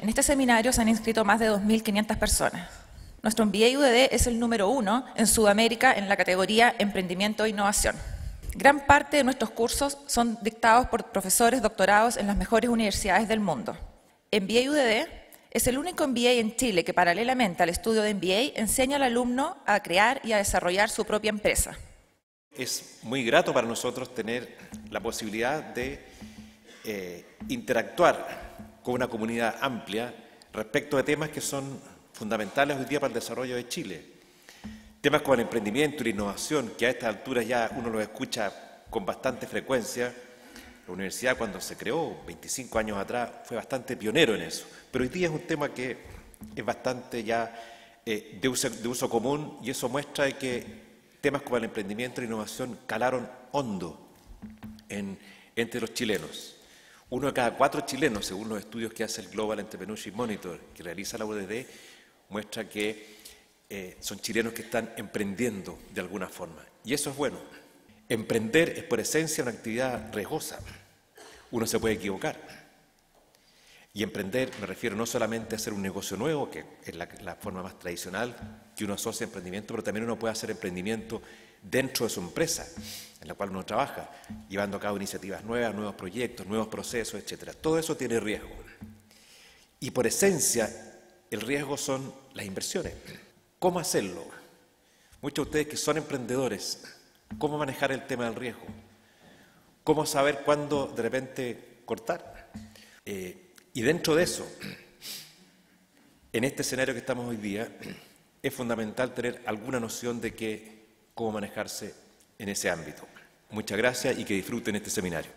En este seminario se han inscrito más de 2.500 personas. Nuestro MBA UDD es el número 1 en Sudamérica en la categoría Emprendimiento e Innovación. Gran parte de nuestros cursos son dictados por profesores doctorados en las mejores universidades del mundo. MBA UDD es el único MBA en Chile que, paralelamente al estudio de MBA, enseña al alumno a crear y a desarrollar su propia empresa. Es muy grato para nosotros tener la posibilidad de interactuar con una comunidad amplia respecto de temas que son fundamentales hoy día para el desarrollo de Chile. Temas como el emprendimiento y la innovación, que a estas alturas ya uno los escucha con bastante frecuencia. La universidad, cuando se creó 25 años atrás, fue bastante pionero en eso. Pero hoy día es un tema que es bastante ya de uso común, y eso muestra que temas como el emprendimiento y la innovación calaron hondo entre los chilenos. 1 de cada 4 chilenos, según los estudios que hace el Global Entrepreneurship Monitor, que realiza la UDD, muestra que son chilenos que están emprendiendo de alguna forma. Y eso es bueno. Emprender es por esencia una actividad riesgosa. Uno se puede equivocar. Y emprender me refiero no solamente a hacer un negocio nuevo, que es la forma más tradicional que uno asocia a emprendimiento, pero también uno puede hacer emprendimiento dentro de su empresa, en la cual uno trabaja, llevando a cabo iniciativas nuevas, nuevos proyectos, nuevos procesos, etc. Todo eso tiene riesgo. Y por esencia, el riesgo son las inversiones. ¿Cómo hacerlo? Muchos de ustedes que son emprendedores, ¿cómo manejar el tema del riesgo? ¿Cómo saber cuándo de repente cortar? Y dentro de eso, en este escenario que estamos hoy día, es fundamental tener alguna noción de cómo manejarse en ese ámbito. Muchas gracias y que disfruten este seminario.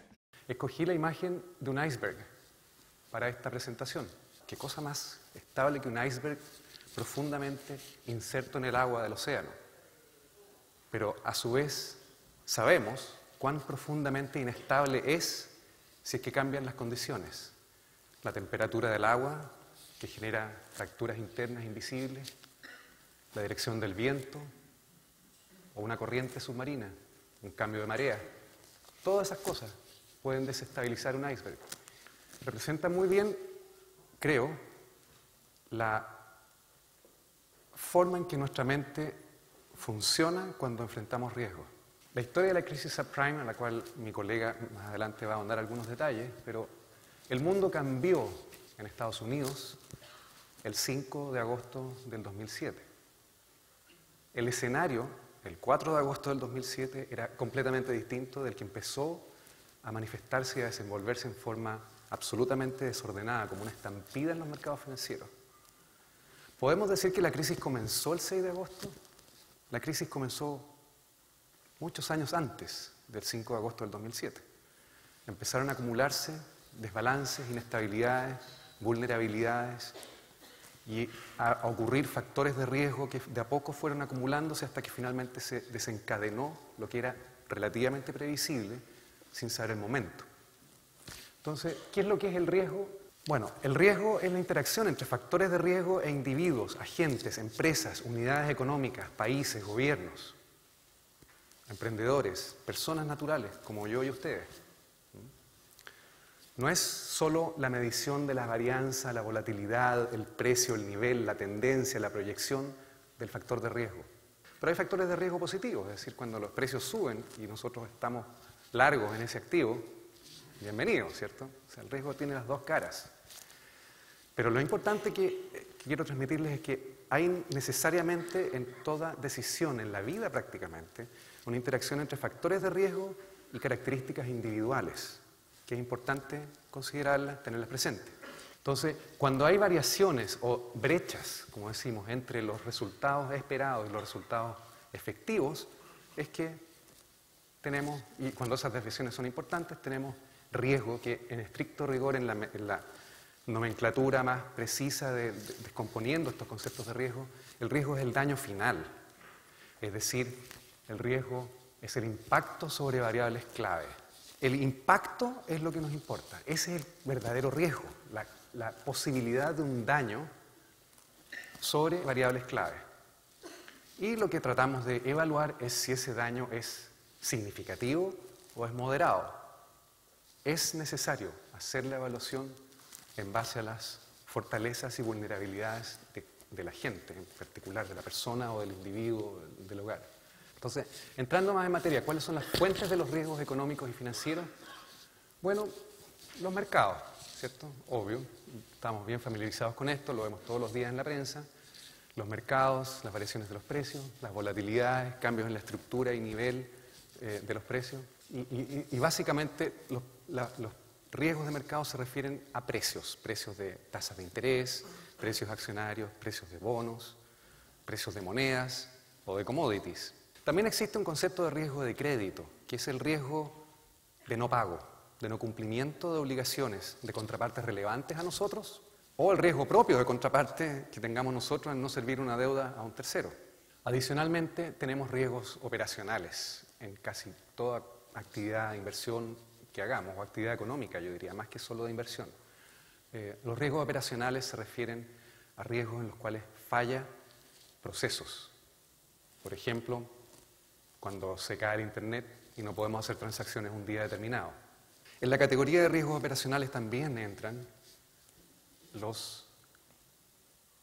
Escogí la imagen de un iceberg para esta presentación. ¿Qué cosa más estable que un iceberg profundamente inserto en el agua del océano? Pero a su vez sabemos cuán profundamente inestable es si es que cambian las condiciones. La temperatura del agua, que genera fracturas internas invisibles, la dirección del viento o una corriente submarina, un cambio de marea. Todas esas cosas pueden desestabilizar un iceberg. Representa muy bien, creo, la forma en que nuestra mente funciona cuando enfrentamos riesgos. La historia de la crisis subprime, a la cual mi colega más adelante va a ahondar algunos detalles, pero el mundo cambió en Estados Unidos el 5 de agosto del 2007. El escenario, el 4 de agosto del 2007, era completamente distinto del que empezó a manifestarse y a desenvolverse en forma absolutamente desordenada, como una estampida en los mercados financieros. ¿Podemos decir que la crisis comenzó el 6 de agosto? La crisis comenzó muchos años antes del 5 de agosto del 2007. Empezaron a acumularse desbalances, inestabilidades, vulnerabilidades y a ocurrir factores de riesgo que de a poco fueron acumulándose hasta que finalmente se desencadenó lo que era relativamente previsible sin saber el momento. Entonces, ¿qué es lo que es el riesgo? Bueno, el riesgo es la interacción entre factores de riesgo e individuos, agentes, empresas, unidades económicas, países, gobiernos, emprendedores, personas naturales como yo y ustedes. No es solo la medición de la varianza, la volatilidad, el precio, el nivel, la tendencia, la proyección del factor de riesgo. Pero hay factores de riesgo positivos, es decir, cuando los precios suben y nosotros estamos largos en ese activo, bienvenido, ¿cierto? O sea, el riesgo tiene las dos caras. Pero lo importante que quiero transmitirles es que hay necesariamente en toda decisión, en la vida prácticamente, una interacción entre factores de riesgo y características individuales, que es importante considerarlas, tenerlas presentes. Entonces, cuando hay variaciones o brechas, como decimos, entre los resultados esperados y los resultados efectivos, es que tenemos, y cuando esas desviaciones son importantes, tenemos riesgo que en estricto rigor en la nomenclatura más precisa descomponiendo estos conceptos de riesgo, el riesgo es el daño final. Es decir, el riesgo es el impacto sobre variables clave. El impacto es lo que nos importa. Ese es el verdadero riesgo, la posibilidad de un daño sobre variables clave. Y lo que tratamos de evaluar es si ese daño es significativo o es moderado. Es necesario hacer la evaluación en base a las fortalezas y vulnerabilidades de la gente, en particular de la persona o del individuo del hogar. Entonces, entrando más en materia, ¿cuáles son las fuentes de los riesgos económicos y financieros? Bueno, los mercados, ¿cierto? Obvio, estamos bien familiarizados con esto, lo vemos todos los días en la prensa. Los mercados, las variaciones de los precios, las volatilidades, cambios en la estructura y nivel de los precios. Y básicamente los riesgos de mercado se refieren a precios, precios de tasas de interés, precios accionarios, precios de bonos, precios de monedas o de commodities. También existe un concepto de riesgo de crédito, que es el riesgo de no pago, de no cumplimiento de obligaciones de contrapartes relevantes a nosotros, o el riesgo propio de contraparte que tengamos nosotros en no servir una deuda a un tercero. Adicionalmente, tenemos riesgos operacionales en casi toda actividad de inversión que hagamos, o actividad económica, yo diría, más que solo de inversión. Los riesgos operacionales se refieren a riesgos en los cuales falla procesos. Por ejemplo, cuando se cae el Internet y no podemos hacer transacciones un día determinado. En la categoría de riesgos operacionales también entran los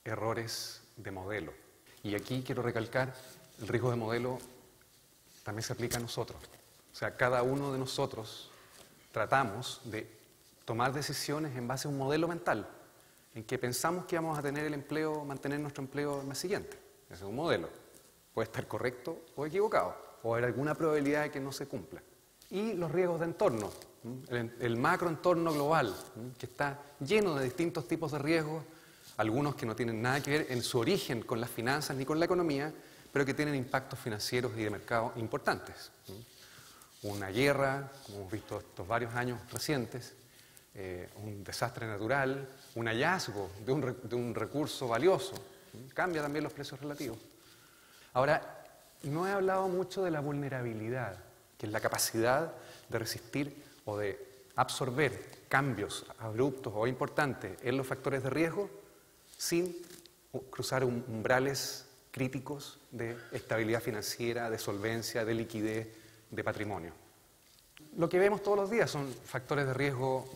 errores de modelo. Y aquí quiero recalcar, el riesgo de modelo también se aplica a nosotros. O sea, cada uno de nosotros tratamos de tomar decisiones en base a un modelo mental, en que pensamos que vamos a tener el empleo, mantener nuestro empleo el mes siguiente. Ese es un modelo. Puede estar correcto o equivocado, o haber alguna probabilidad de que no se cumpla. Y los riesgos de entorno, el macroentorno global, que está lleno de distintos tipos de riesgos, algunos que no tienen nada que ver en su origen con las finanzas ni con la economía, pero que tienen impactos financieros y de mercado importantes. Una guerra, como hemos visto estos varios años recientes, un desastre natural, un hallazgo de un recurso valioso, cambia también los precios relativos. Ahora, no he hablado mucho de la vulnerabilidad, que es la capacidad de resistir o de absorber cambios abruptos o importantes en los factores de riesgo sin cruzar umbrales críticos de estabilidad financiera, de solvencia, de liquidez, de patrimonio. Lo que vemos todos los días son factores de riesgo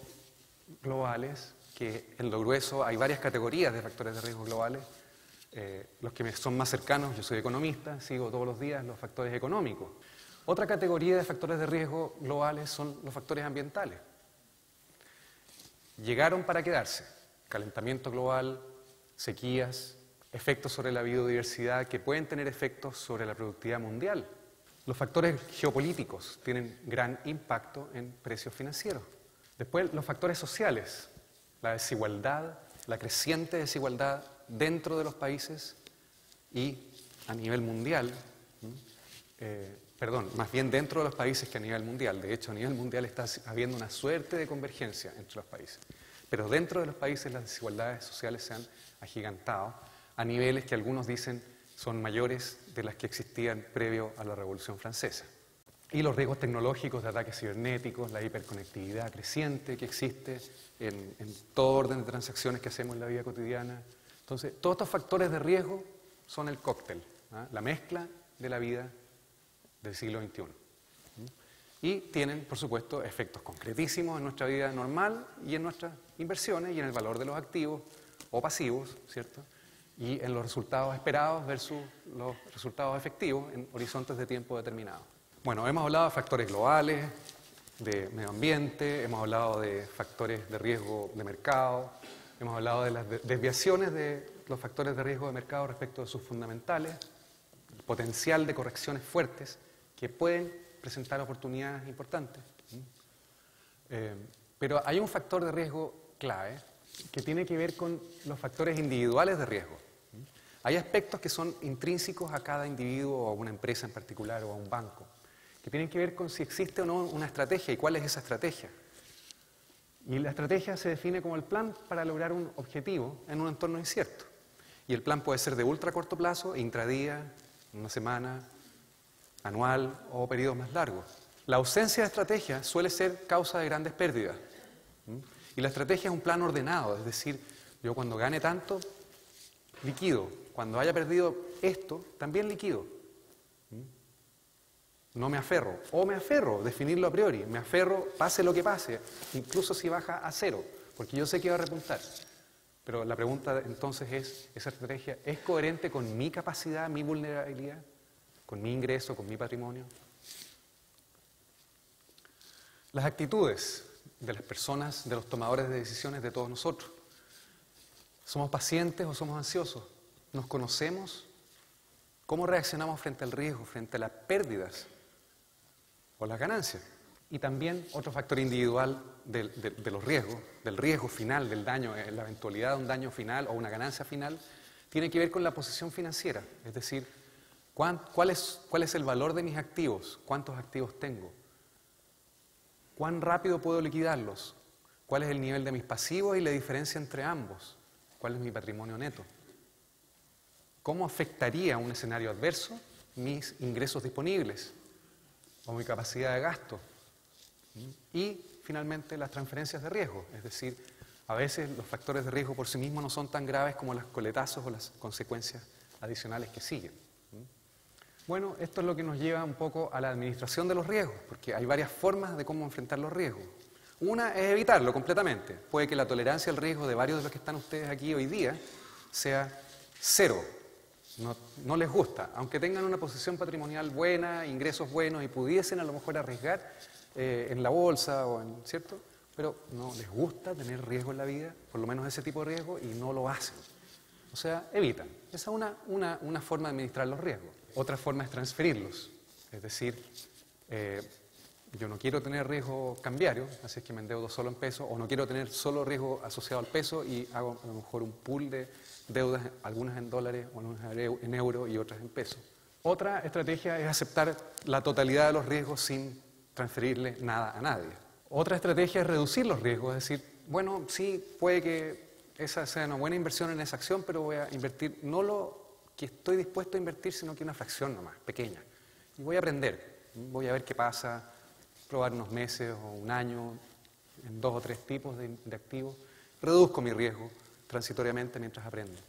globales, que en lo grueso hay varias categorías de factores de riesgo globales. Los que me son más cercanos, yo soy economista, sigo todos los días los factores económicos. Otra categoría de factores de riesgo globales son los factores ambientales. Llegaron para quedarse. Calentamiento global, sequías, efectos sobre la biodiversidad que pueden tener efectos sobre la productividad mundial. Los factores geopolíticos tienen gran impacto en precios financieros. Después, los factores sociales, la desigualdad, la creciente desigualdad dentro de los países y a nivel mundial, más bien dentro de los países que a nivel mundial. De hecho, a nivel mundial está habiendo una suerte de convergencia entre los países. Pero dentro de los países las desigualdades sociales se han agigantado a niveles que algunos dicen son mayores de las que existían previo a la Revolución Francesa. Y los riesgos tecnológicos de ataques cibernéticos, la hiperconectividad creciente que existe en todo orden de transacciones que hacemos en la vida cotidiana. Entonces, todos estos factores de riesgo son el cóctel, la mezcla de la vida del siglo XXI. Y tienen, por supuesto, efectos concretísimos en nuestra vida normal y en nuestras inversiones y en el valor de los activos o pasivos, ¿cierto? Y en los resultados esperados versus los resultados efectivos en horizontes de tiempo determinados. Bueno, hemos hablado de factores globales, de medio ambiente, hemos hablado de factores de riesgo de mercado, hemos hablado de las desviaciones de los factores de riesgo de mercado respecto de sus fundamentales, el potencial de correcciones fuertes que pueden presentar oportunidades importantes. Pero hay un factor de riesgo clave que tiene que ver con los factores individuales de riesgo. Hay aspectos que son intrínsecos a cada individuo o a una empresa en particular o a un banco, que tienen que ver con si existe o no una estrategia y cuál es esa estrategia. Y la estrategia se define como el plan para lograr un objetivo en un entorno incierto. Y el plan puede ser de ultra corto plazo, intradía, una semana, anual o periodos más largos. La ausencia de estrategia suele ser causa de grandes pérdidas. Y la estrategia es un plan ordenado, es decir, yo cuando gane tanto, liquido. Cuando haya perdido esto, también liquido. No me aferro. O me aferro, definirlo a priori. Me aferro, pase lo que pase, incluso si baja a cero, porque yo sé que va a repuntar. Pero la pregunta entonces es, ¿esa estrategia es coherente con mi capacidad, mi vulnerabilidad, con mi ingreso, con mi patrimonio? Las actitudes de las personas, de los tomadores de decisiones, de todos nosotros. ¿Somos pacientes o somos ansiosos? ¿Nos conocemos? ¿Cómo reaccionamos frente al riesgo, frente a las pérdidas o las ganancias? Y también otro factor individual de los riesgos, del riesgo final, del daño, la eventualidad de un daño final o una ganancia final, tiene que ver con la posición financiera. Es decir, ¿cuál es el valor de mis activos? ¿Cuántos activos tengo? ¿Cuán rápido puedo liquidarlos? ¿Cuál es el nivel de mis pasivos y la diferencia entre ambos? ¿Cuál es mi patrimonio neto? ¿Cómo afectaría un escenario adverso mis ingresos disponibles o mi capacidad de gasto? Y finalmente las transferencias de riesgo, es decir, a veces los factores de riesgo por sí mismos no son tan graves como los coletazos o las consecuencias adicionales que siguen. Bueno, esto es lo que nos lleva un poco a la administración de los riesgos, porque hay varias formas de cómo enfrentar los riesgos. Una es evitarlo completamente. Puede que la tolerancia al riesgo de varios de los que están ustedes aquí hoy día sea cero. No les gusta, aunque tengan una posición patrimonial buena, ingresos buenos y pudiesen a lo mejor arriesgar en la bolsa ¿cierto? Pero no les gusta tener riesgo en la vida, por lo menos ese tipo de riesgo, y no lo hacen. O sea, evitan. Esa es una forma de administrar los riesgos. Otra forma es transferirlos. Es decir, yo no quiero tener riesgo cambiario, así es que me endeudo solo en pesos, o no quiero tener solo riesgo asociado al peso y hago a lo mejor un pool de deudas, algunas en dólares, algunas en euros y otras en pesos. Otra estrategia es aceptar la totalidad de los riesgos sin transferirle nada a nadie. Otra estrategia es reducir los riesgos, es decir, bueno, sí, puede que esa sea una buena inversión en esa acción, pero voy a invertir no lo que estoy dispuesto a invertir, sino que una fracción nomás, pequeña. Y voy a aprender, voy a ver qué pasa, probar unos meses o un año en 2 o 3 tipos de activos. Reduzco mi riesgo transitoriamente mientras aprendo.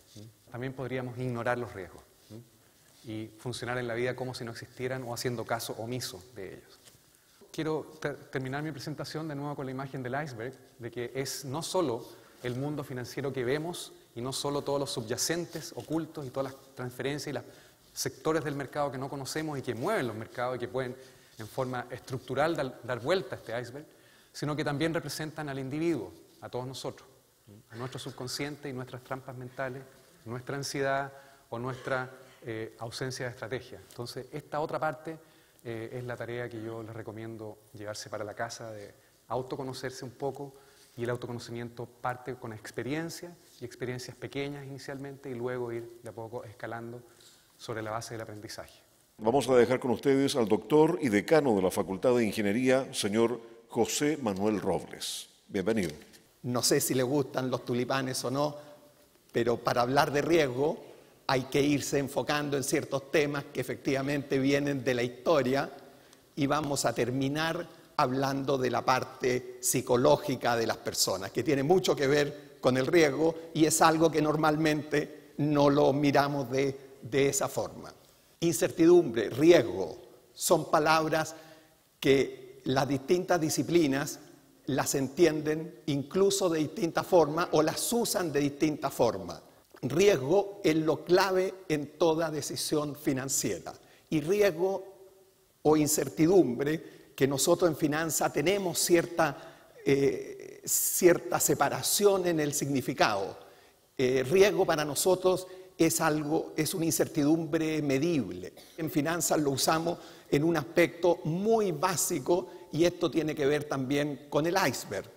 También podríamos ignorar los riesgos y funcionar en la vida como si no existieran o haciendo caso omiso de ellos. Quiero terminar mi presentación de nuevo con la imagen del iceberg, de que es no solo el mundo financiero que vemos y no solo todos los subyacentes ocultos y todas las transferencias y los sectores del mercado que no conocemos y que mueven los mercados y que pueden en forma estructural dar vuelta a este iceberg, sino que también representan al individuo, a todos nosotros, a nuestro subconsciente y nuestras trampas mentales, nuestra ansiedad o nuestra ausencia de estrategia. Entonces, esta otra parte es la tarea que yo les recomiendo llevarse para la casa, de autoconocerse un poco, y el autoconocimiento parte con experiencia y experiencias pequeñas inicialmente y luego ir de a poco escalando sobre la base del aprendizaje. Vamos a dejar con ustedes al doctor y decano de la Facultad de Ingeniería, señor José Manuel Robles. Bienvenido. No sé si le gustan los tulipanes o no, pero para hablar de riesgo hay que irse enfocando en ciertos temas que efectivamente vienen de la historia y vamos a terminar hablando de la parte psicológica de las personas, que tiene mucho que ver con el riesgo y es algo que normalmente no lo miramos de esa forma. Incertidumbre, riesgo, son palabras que las distintas disciplinas las entienden incluso de distinta forma o las usan de distinta forma. Riesgo es lo clave en toda decisión financiera y riesgo o incertidumbre, que nosotros en finanzas tenemos cierta separación en el significado. Riesgo para nosotros es una incertidumbre medible. En finanzas lo usamos en un aspecto muy básico y esto tiene que ver también con el iceberg.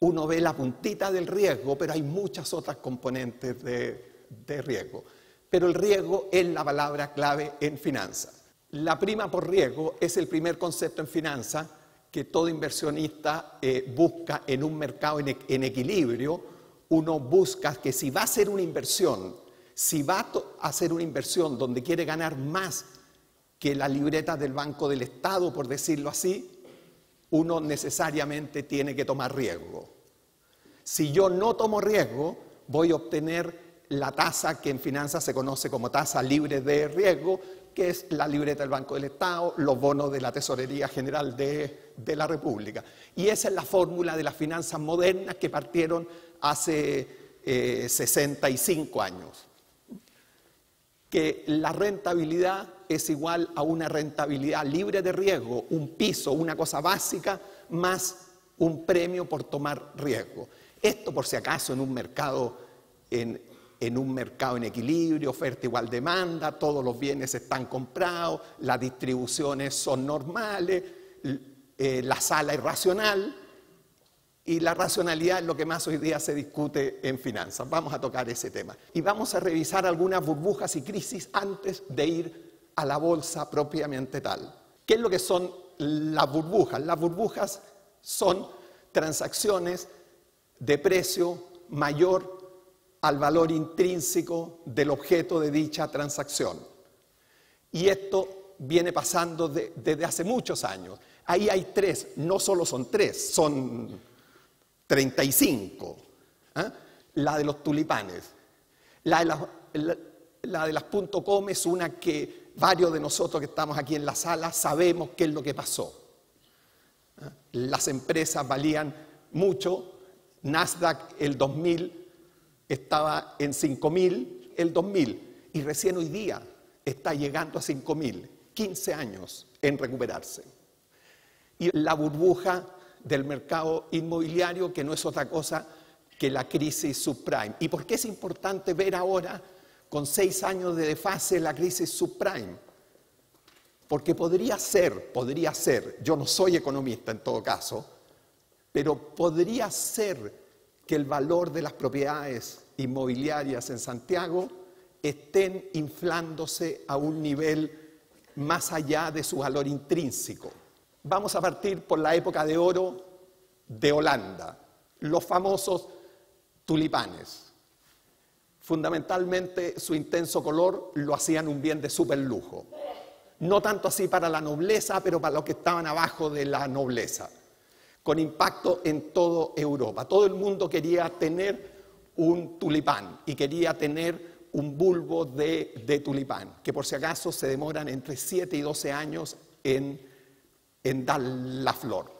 Uno ve la puntita del riesgo, pero hay muchas otras componentes de riesgo. Pero el riesgo es la palabra clave en finanzas. La prima por riesgo es el primer concepto en finanzas que todo inversionista busca en un mercado en equilibrio. Uno busca que si va a hacer una inversión, si va a hacer una inversión donde quiere ganar más que la libreta del Banco del Estado, por decirlo así, uno necesariamente tiene que tomar riesgo. Si yo no tomo riesgo, voy a obtener la tasa que en finanzas se conoce como tasa libre de riesgo, que es la libreta del Banco del Estado, los bonos de la Tesorería General de la República. Y esa es la fórmula de las finanzas modernas que partieron hace 65 años. Que la rentabilidad es igual a una rentabilidad libre de riesgo, un piso, una cosa básica, más un premio por tomar riesgo. Esto, por si acaso, en un mercado en equilibrio, oferta igual demanda, todos los bienes están comprados, las distribuciones son normales, la sala es racional, y la racionalidad es lo que más hoy día se discute en finanzas. Vamos a tocar ese tema. Y vamos a revisar algunas burbujas y crisis antes de ir a la bolsa propiamente tal. ¿Qué es lo que son las burbujas? Las burbujas son transacciones de precio mayor al valor intrínseco del objeto de dicha transacción. Y esto viene pasando desde hace muchos años. Ahí hay tres, no solo son tres, son 35. La de los tulipanes. La de las .com es una que varios de nosotros que estamos aquí en la sala sabemos qué es lo que pasó. Las empresas valían mucho. Nasdaq el 2000 estaba en 5.000 el 2000 y recién hoy día está llegando a 5.000, 15 años en recuperarse. Y la burbuja del mercado inmobiliario, que no es otra cosa que la crisis subprime. ¿Y por qué es importante ver ahora, con 6 años de desfase, la crisis subprime? Porque podría ser, yo no soy economista en todo caso, pero podría ser que el valor de las propiedades inmobiliarias en Santiago estén inflándose a un nivel más allá de su valor intrínseco. Vamos a partir por la época de oro de Holanda, los famosos tulipanes. Fundamentalmente su intenso color lo hacían un bien de superlujo. No tanto así para la nobleza, pero para los que estaban abajo de la nobleza, con impacto en toda Europa. Todo el mundo quería tener un tulipán y quería tener un bulbo de tulipán, que por si acaso se demoran entre 7 y 12 años en dar la flor.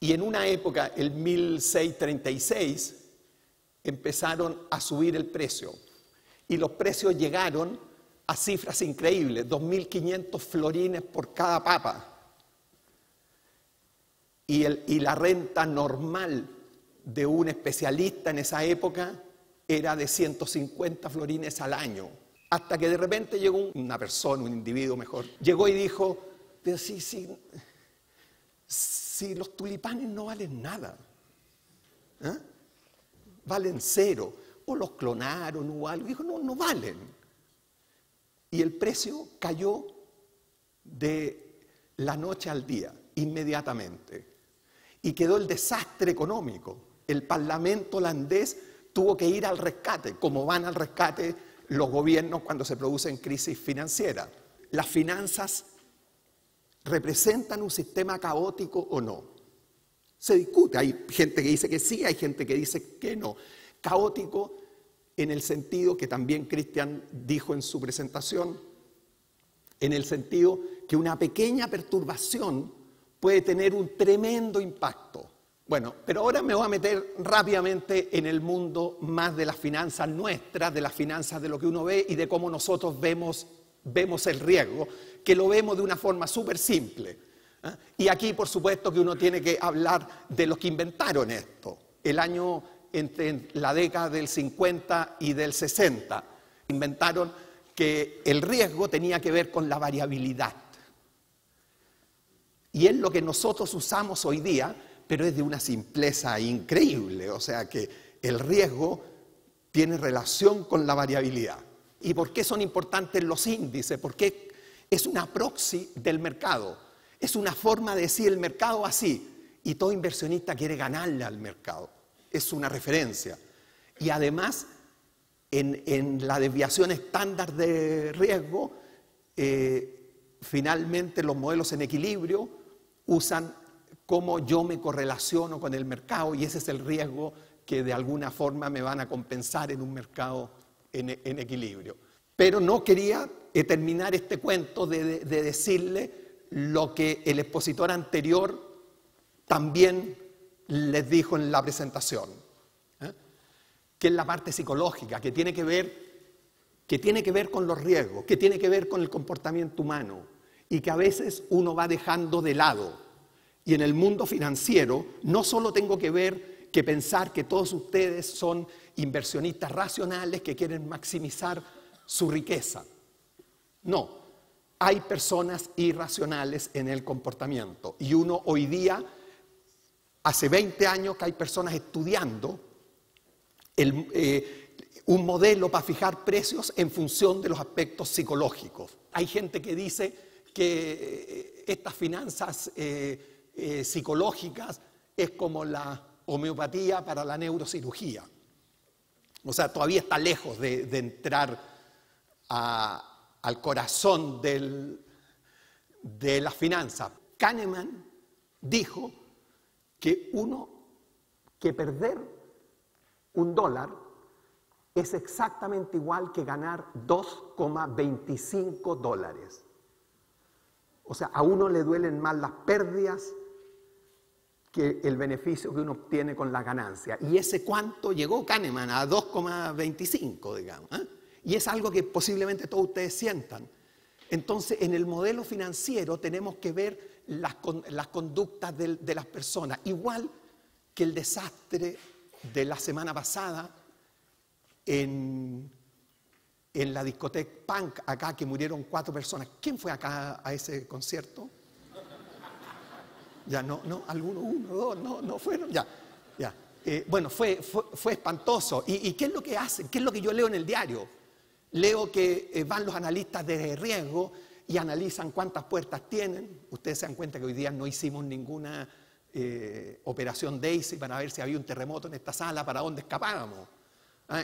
Y en una época, el 1636, empezaron a subir el precio. Y los precios llegaron a cifras increíbles, 2.500 florines por cada papa. Y la renta normal de un especialista en esa época era de 150 florines al año. Hasta que de repente llegó una persona, un individuo mejor, llegó y dijo, pero si los tulipanes no valen nada, valen cero, o los clonaron o algo, dijo, no valen. Y el precio cayó de la noche al día, inmediatamente. Y quedó el desastre económico. El Parlamento holandés tuvo que ir al rescate, como van al rescate los gobiernos cuando se producen crisis financieras. Las finanzas ¿representan un sistema caótico o no? Se discute, hay gente que dice que sí, hay gente que dice que no. Caótico en el sentido que también Cristian dijo en su presentación, en el sentido que una pequeña perturbación puede tener un tremendo impacto. Bueno, pero ahora me voy a meter rápidamente en el mundo más de las finanzas nuestras, de las finanzas de lo que uno ve y de cómo nosotros vemos el riesgo, que lo vemos de una forma súper simple. Y aquí, por supuesto, que uno tiene que hablar de los que inventaron esto. El año entre la década del 50 y del 60, inventaron que el riesgo tenía que ver con la variabilidad. Y es lo que nosotros usamos hoy día, pero es de una simpleza increíble. O sea que el riesgo tiene relación con la variabilidad. ¿Y por qué son importantes los índices? Porque es una proxy del mercado. Es una forma de decir el mercado así. Y todo inversionista quiere ganarle al mercado. Es una referencia. Y además, en la desviación estándar de riesgo, finalmente los modelos en equilibrio usan cómo yo me correlaciono con el mercado y ese es el riesgo que de alguna forma me van a compensar en un mercado en equilibrio. Pero no quería terminar este cuento de decirle lo que el expositor anterior también les dijo en la presentación. que es la parte psicológica, que tiene que ver con los riesgos, que tiene que ver con el comportamiento humano y que a veces uno va dejando de lado. Y en el mundo financiero no solo tengo que pensar que todos ustedes son inversionistas racionales que quieren maximizar su riqueza. No, hay personas irracionales en el comportamiento. Y uno hoy día, hace 20 años que hay personas estudiando un modelo para fijar precios en función de los aspectos psicológicos. Hay gente que dice que estas finanzas psicológicas es como la homeopatía para la neurocirugía. O sea, todavía está lejos de entrar al corazón de las finanzas. Kahneman dijo que perder $1 es exactamente igual que ganar $2,25. O sea, a uno le duelen más las pérdidas que el beneficio que uno obtiene con la ganancia. ¿Y ese cuánto llegó Kahneman? A 2,25, digamos. Y es algo que posiblemente todos ustedes sientan. Entonces, en el modelo financiero tenemos que ver las conductas de las personas. Igual que el desastre de la semana pasada en la discoteca Punk, acá, que murieron 4 personas. ¿Quién fue acá a ese concierto? Ya, no, alguno, 1, 2, no fueron, ya. Bueno, fue espantoso. ¿Y qué es lo que hacen? ¿Qué es lo que yo leo en el diario? Leo que van los analistas de riesgo y analizan cuántas puertas tienen. Ustedes se dan cuenta que hoy día no hicimos ninguna operación Daisy para ver si había un terremoto en esta sala, para dónde escapábamos.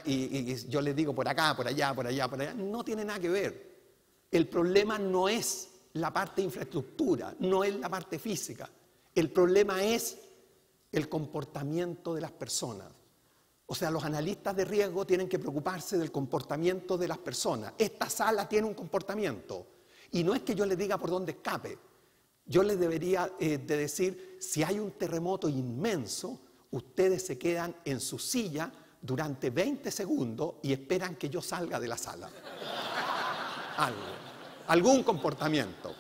Y yo les digo por acá, por allá, por allá, por allá. No tiene nada que ver. El problema no es la parte de infraestructura, no es la parte física. El problema es el comportamiento de las personas. O sea, los analistas de riesgo tienen que preocuparse del comportamiento de las personas. Esta sala tiene un comportamiento. Y no es que yo les diga por dónde escape. Yo les debería de decir, si hay un terremoto inmenso, ustedes se quedan en su silla durante 20 segundos y esperan que yo salga de la sala. Algún comportamiento.